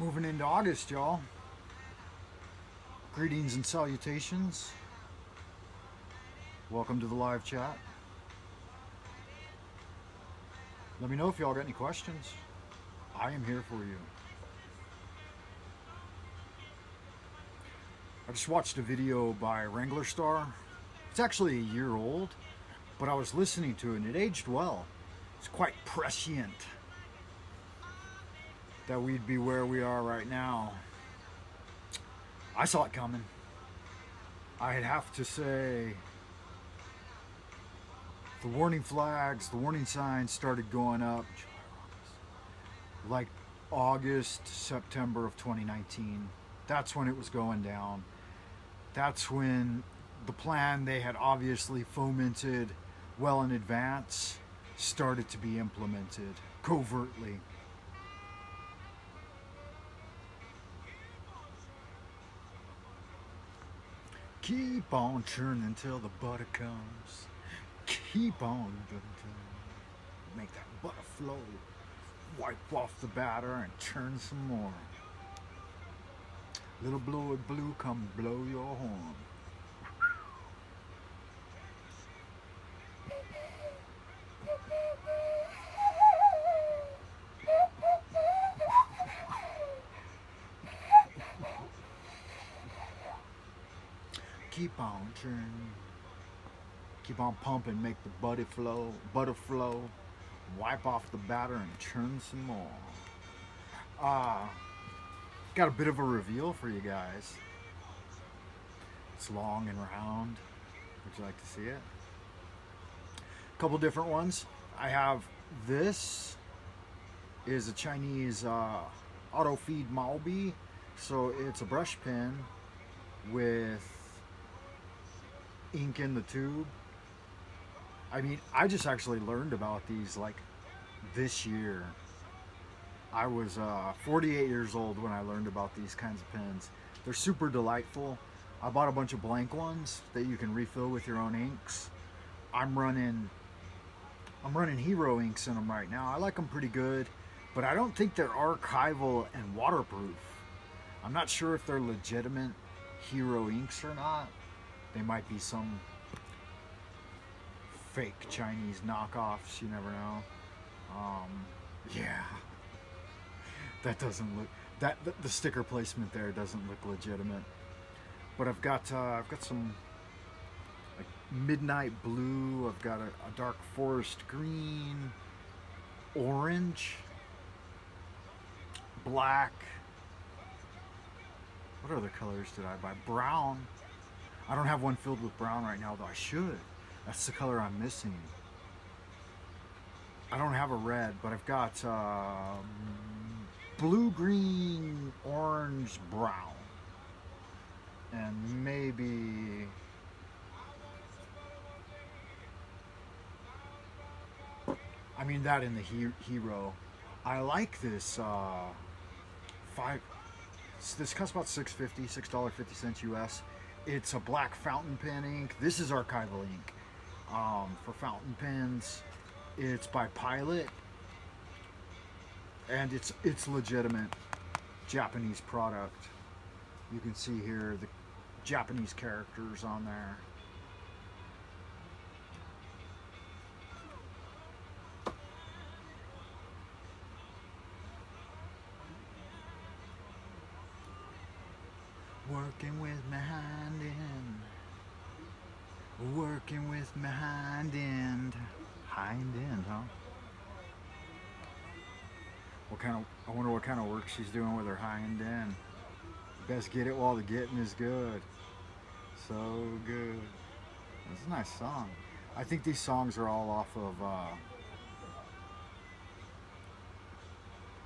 Moving into August, y'all. Greetings and salutations. Welcome to the live chat. Let me know if y'all got any questions. I am here for you. I just watched a video by Wrangler Star. It's actually a year old, but I was listening to it and it aged well. It's quite prescient that we'd be where we are right now. I saw it coming. I'd have to say the warning flags, the warning signs started going up like August, September of 2019. That's when it was going down. That's when the plan they had obviously fomented well in advance started to be implemented covertly. Keep on churning till the butter comes. Keep on make that butter flow. Wipe off the batter and churn some more. Little blowy blue, come blow your horn. Keep on churning. Keep on pumping, make the butter flow. Wipe off the batter and churn some more. Got a bit of a reveal for you guys. It's long and round. Would you like to see it? A couple different ones. I have this is a Chinese auto feed Maobi. So it's a brush pen with ink in the tube. I mean, I just actually learned about these like this year. I was 48 years old when I learned about these kinds of pens. They're super delightful. I bought a bunch of blank ones that you can refill with your own inks. I'm running Hero inks in them right now. I like them pretty good, but I don't think they're archival and waterproof. I'm not sure if they're legitimate Hero inks or not. They might be some fake Chinese knockoffs, you never know. Yeah, that doesn't look, the sticker placement there doesn't look legitimate. But I've got some like midnight blue. I've got a dark forest green, orange, black. What other colors did I buy? Brown. I don't have one filled with brown right now, though I should. That's the color I'm missing. I don't have a red, but I've got blue, green, orange, brown. And maybe... I mean, that in the Hero. I like this this costs about $6.50, $6.50 US. It's a black fountain pen ink. This is archival ink for fountain pens. It's by Pilot, and it's legitimate Japanese product. You can see here the Japanese characters on there. Working with my hand in. Working with my hind end. Hind end, huh? I wonder what kind of work she's doing with her hind end. Best get it while the getting is good. So good. It's a nice song. I think these songs are all off of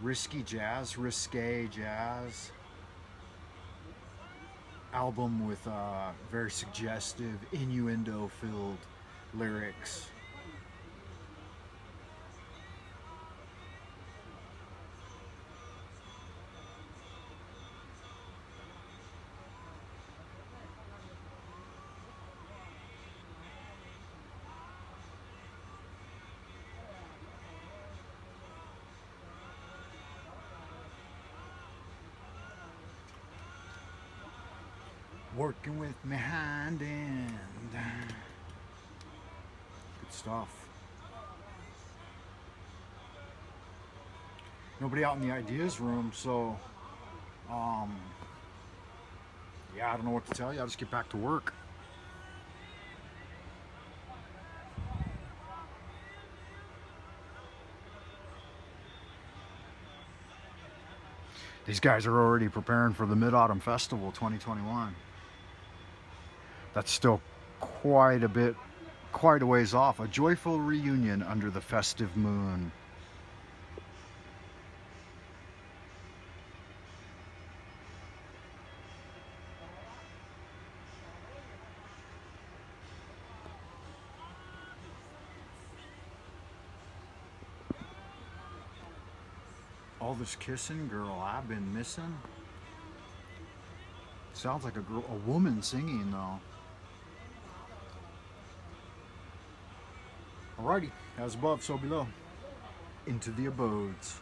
Risque Jazz album with very suggestive, innuendo-filled lyrics. Working with my hand in. Good stuff. Nobody out in the ideas room, so yeah, I don't know what to tell you. I'll just get back to work. These guys are already preparing for the Mid-Autumn Festival 2021. That's still quite a ways off. A joyful reunion under the festive moon. All this kissing, girl, I've been missing. Sounds like a woman singing though. Alrighty, as above, so below. Into the abodes.